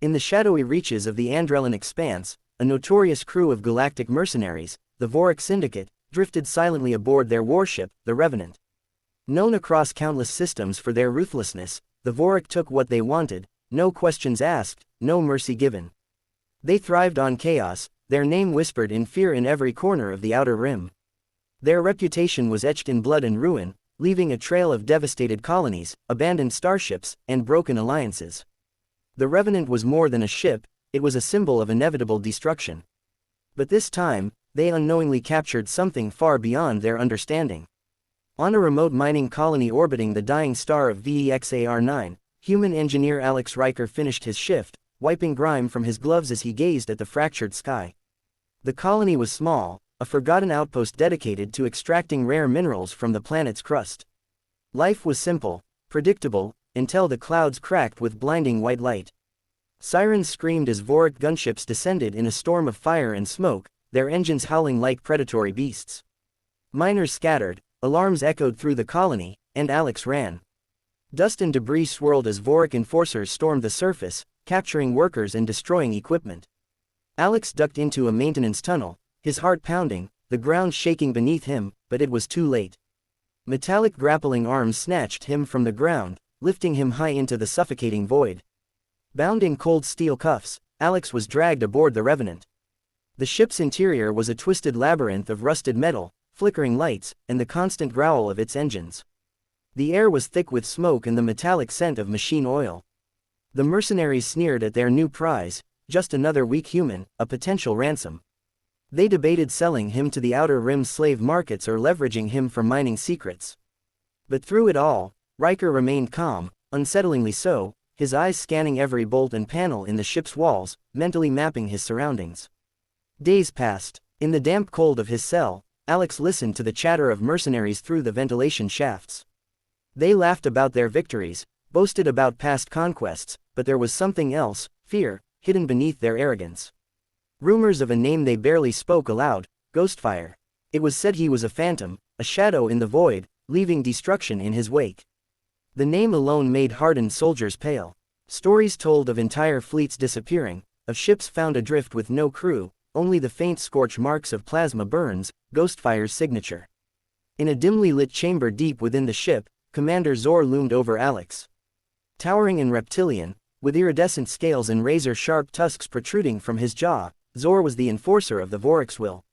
In the shadowy reaches of the Andrellan expanse, a notorious crew of Galactic Mercenaries, the Vorik Syndicate, drifted silently aboard their warship, the Revenant. Known across countless systems for their ruthlessness, the Vorik took what they wanted, no questions asked, no mercy given. They thrived on chaos, their name whispered in fear in every corner of the Outer Rim. Their reputation was etched in blood and ruin, leaving a trail of devastated colonies, abandoned starships, and broken alliances. The Revenant was more than a ship, it was a symbol of inevitable destruction. But this time, they unknowingly captured something far beyond their understanding. On a remote mining colony orbiting the dying star of VEXAR-9, human engineer Alex Riker finished his shift, wiping grime from his gloves as he gazed at the fractured sky. The colony was small, a forgotten outpost dedicated to extracting rare minerals from the planet's crust. Life was simple, predictable, until the clouds cracked with blinding white light. Sirens screamed as Vorik gunships descended in a storm of fire and smoke, their engines howling like predatory beasts. Miners scattered, alarms echoed through the colony, and Alex ran. Dust and debris swirled as Vorik enforcers stormed the surface, capturing workers and destroying equipment. Alex ducked into a maintenance tunnel, his heart pounding, the ground shaking beneath him, but it was too late. Metallic grappling arms snatched him from the ground, lifting him high into the suffocating void. Bound in cold steel cuffs, Alex was dragged aboard the Revenant. The ship's interior was a twisted labyrinth of rusted metal, flickering lights, and the constant growl of its engines. The air was thick with smoke and the metallic scent of machine oil. The mercenaries sneered at their new prize, just another weak human, a potential ransom. They debated selling him to the Outer Rim slave markets or leveraging him for mining secrets. But through it all, Riker remained calm, unsettlingly so, his eyes scanning every bolt and panel in the ship's walls, mentally mapping his surroundings. Days passed. In the damp cold of his cell, Alex listened to the chatter of mercenaries through the ventilation shafts. They laughed about their victories, boasted about past conquests, but there was something else, fear, hidden beneath their arrogance. Rumors of a name they barely spoke aloud, Ghostfire. It was said he was a phantom, a shadow in the void, leaving destruction in his wake. The name alone made hardened soldiers pale. Stories told of entire fleets disappearing, of ships found adrift with no crew, only the faint scorch marks of plasma burns, Ghostfire's signature. In a dimly lit chamber deep within the ship, Commander Zor loomed over Alex. Towering and reptilian, with iridescent scales and razor-sharp tusks protruding from his jaw, Zor was the enforcer of the Vorik's will.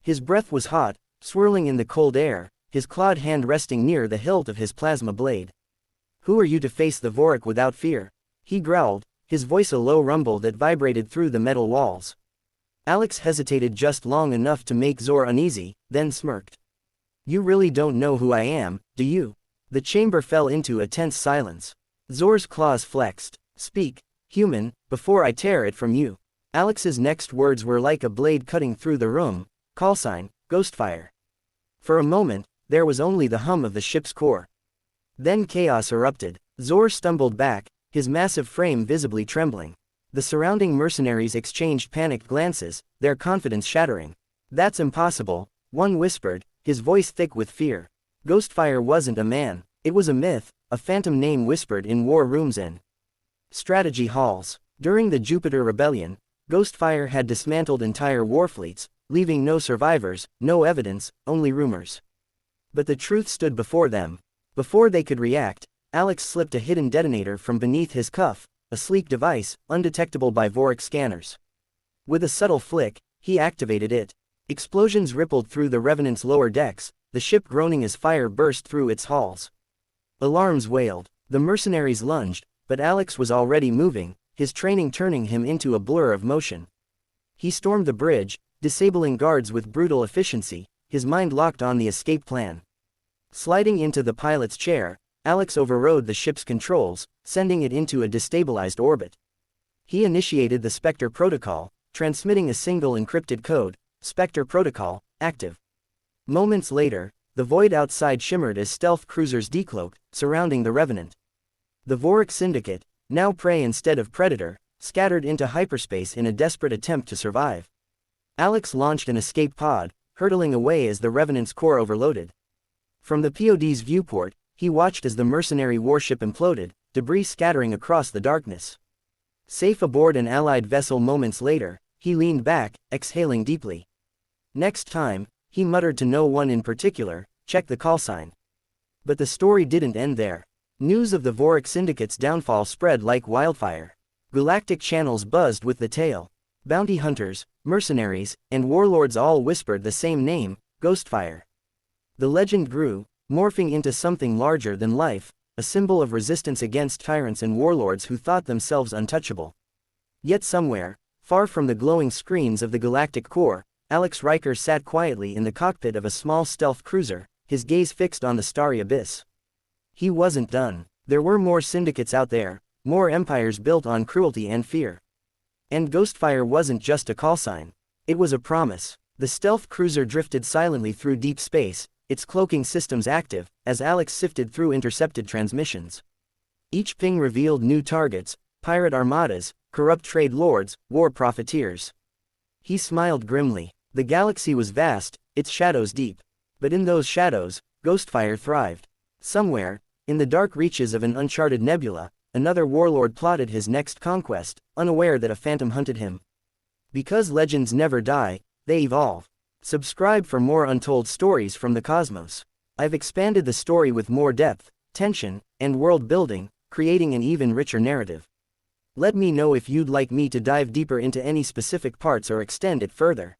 His breath was hot, swirling in the cold air, his clawed hand resting near the hilt of his plasma blade. "Who are you to face the Vorik without fear?" he growled, his voice a low rumble that vibrated through the metal walls. Alex hesitated just long enough to make Zor uneasy, then smirked. "You really don't know who I am, do you?" The chamber fell into a tense silence. Zor's claws flexed. "Speak, human, before I tear it from you." Alex's next words were like a blade cutting through the room. "Callsign, Ghostfire." For a moment, there was only the hum of the ship's core. Then chaos erupted. Zor stumbled back, his massive frame visibly trembling. The surrounding mercenaries exchanged panicked glances, their confidence shattering. "That's impossible," one whispered, his voice thick with fear. Ghostfire wasn't a man, it was a myth, a phantom name whispered in war rooms and strategy halls. During the Jupiter Rebellion, Ghostfire had dismantled entire warfleets, leaving no survivors, no evidence, only rumors. But the truth stood before them. Before they could react, Alex slipped a hidden detonator from beneath his cuff, a sleek device, undetectable by Vorik scanners. With a subtle flick, he activated it. Explosions rippled through the Revenant's lower decks, the ship groaning as fire burst through its halls. Alarms wailed. The mercenaries lunged, but Alex was already moving, his training turning him into a blur of motion. He stormed the bridge, disabling guards with brutal efficiency, his mind locked on the escape plan. Sliding into the pilot's chair, Alex overrode the ship's controls, sending it into a destabilized orbit. He initiated the Spectre protocol, transmitting a single encrypted code, Spectre protocol, active. Moments later, the void outside shimmered as stealth cruisers decloaked, surrounding the Revenant. The Vorik Syndicate, now prey instead of predator, scattered into hyperspace in a desperate attempt to survive. Alex launched an escape pod, hurtling away as the Revenant's core overloaded. From the POD's viewport, he watched as the mercenary warship imploded, debris scattering across the darkness. Safe aboard an Allied vessel moments later, he leaned back, exhaling deeply. Next time, he muttered to no one in particular, check the call sign. But the story didn't end there. News of the Vorik Syndicate's downfall spread like wildfire. Galactic channels buzzed with the tale. Bounty hunters, mercenaries, and warlords all whispered the same name, Ghostfire. The legend grew, morphing into something larger than life, a symbol of resistance against tyrants and warlords who thought themselves untouchable. Yet somewhere, far from the glowing screens of the galactic core, Alex Riker sat quietly in the cockpit of a small stealth cruiser, his gaze fixed on the starry abyss. He wasn't done. There were more syndicates out there, more empires built on cruelty and fear. And Ghostfire wasn't just a call sign. It was a promise. The stealth cruiser drifted silently through deep space, its cloaking systems active, as Alex sifted through intercepted transmissions. Each ping revealed new targets, pirate armadas, corrupt trade lords, war profiteers. He smiled grimly. The galaxy was vast, its shadows deep. But in those shadows, Ghostfire thrived. Somewhere, in the dark reaches of an uncharted nebula, another warlord plotted his next conquest, unaware that a phantom hunted him. Because legends never die, they evolve. Subscribe for more untold stories from the cosmos. I've expanded the story with more depth, tension, and world building, creating an even richer narrative. Let me know if you'd like me to dive deeper into any specific parts or extend it further.